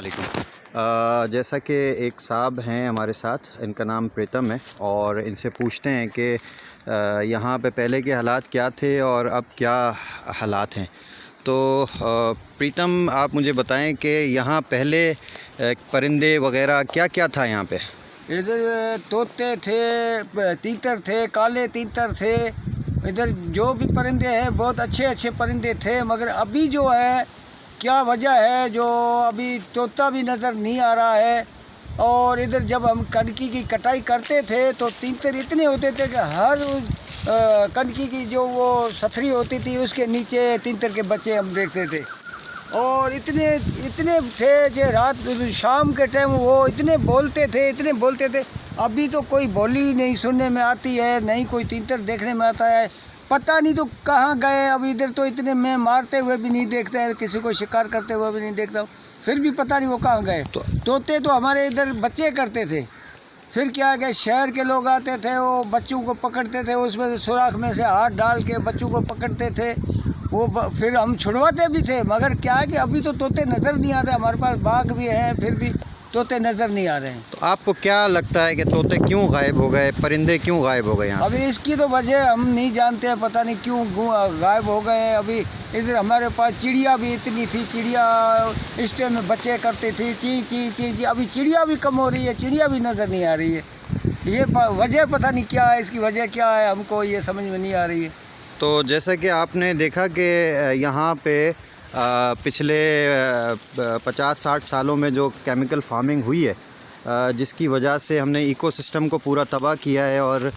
वालेकुम। जैसा कि एक साहब हैं हमारे साथ, इनका नाम प्रीतम है, और इनसे पूछते हैं कि यहाँ पे पहले के हालात क्या थे और अब क्या हालात हैं। तो प्रीतम, आप मुझे बताएं कि यहाँ पहले परिंदे वगैरह क्या क्या था यहाँ पे? इधर तोते थे, तीतर थे, काले तीतर थे। इधर जो भी परिंदे हैं बहुत अच्छे अच्छे परिंदे थे, मगर अभी जो है क्या वजह है जो अभी तोता भी नज़र नहीं आ रहा है। और इधर जब हम कनकी की कटाई करते थे तो तीतर इतने होते थे कि हर कनकी की जो वो सथरी होती थी उसके नीचे तीतर के बच्चे हम देखते थे। और इतने इतने थे जो रात शाम के टाइम वो इतने बोलते थे। अभी तो कोई बोली नहीं सुनने में आती है, नहीं कोई तीतर देखने में आता है। पता नहीं तो कहाँ गए। अब इधर तो इतने मैं मारते हुए भी नहीं देखता है, किसी को शिकार करते हुए भी नहीं देखता हूँ, फिर भी पता नहीं वो कहाँ गए। तोते तो हमारे इधर बच्चे करते थे। फिर क्या है, शहर के लोग आते थे, वो बच्चों को पकड़ते थे, उसमें से सुराख में से हाथ डाल के बच्चों को पकड़ते थे। वो फिर हम छुड़वाते भी थे, मगर क्या है कि अभी तो तोते नज़र नहीं आते। हमारे पास बाग भी है, फिर भी तोते नज़र नहीं आ रहे हैं। तो आपको क्या लगता है कि तोते क्यों गायब हो गए, परिंदे क्यों गायब हो गए यहाँ से? अभी इसकी तो वजह हम नहीं जानते हैं, पता नहीं क्यों गायब हो गए हैं। अभी इधर हमारे पास चिड़िया भी इतनी थी, चिड़िया इस टाइम में बच्चे करती थी, ची ची ची ची। अभी चिड़िया भी कम हो रही है, चिड़िया भी नज़र नहीं आ रही है। ये वजह पता नहीं क्या है, इसकी वजह क्या है, हमको ये समझ में नहीं आ रही है। तो जैसा कि आपने देखा कि यहाँ पे पिछले 50-60 सालों में जो केमिकल फार्मिंग हुई है, जिसकी वजह से हमने इकोसिस्टम को पूरा तबाह किया है, और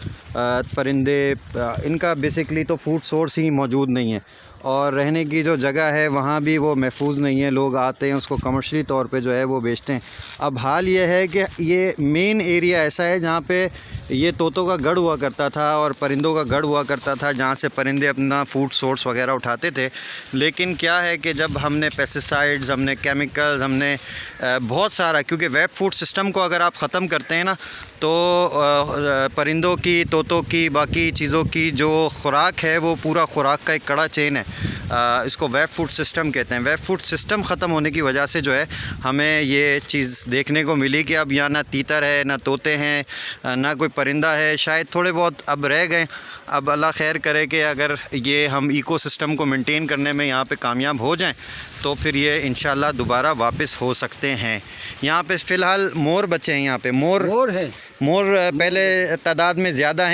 परिंदे इनका बेसिकली तो फूड सोर्स ही मौजूद नहीं है, और रहने की जो जगह है वहाँ भी वो महफूज नहीं है। लोग आते हैं, उसको कमर्शियली तौर पे जो है वो बेचते हैं। अब हाल ये है कि ये मेन एरिया ऐसा है जहाँ पे ये तोतों का गढ़ हुआ करता था और परिंदों का गढ़ हुआ करता था, जहाँ से परिंदे अपना फूड सोर्स वगैरह उठाते थे। लेकिन क्या है कि जब हमने पेस्टिसाइड्स, हमने केमिकल्स, हमने बहुत सारा, क्योंकि वेब फूड सिस्टम को अगर आप ख़त्म करते हैं ना, तो परिंदों की, तोतों की, बाकी चीज़ों की जो खुराक है वो पूरा खुराक का एक कड़ा चेन है। इसको वेब फूड सिस्टम कहते हैं। वेब फूड सिस्टम ख़त्म होने की वजह से जो है हमें ये चीज़ देखने को मिली कि अब यहाँ ना तीतर है, ना तोते हैं, ना कोई परिंदा है। शायद थोड़े बहुत अब रह गए। अब अल्लाह खैर करे कि अगर ये हम इकोसिस्टम को मेंटेन करने में यहाँ पे कामयाब हो जाएं तो फिर ये इंशाल्लाह दोबारा वापस हो सकते हैं। यहाँ पे फ़िलहाल मोर बचे हैं। यहाँ पे मोर है। मोर पहले तादाद में ज़्यादा हैं।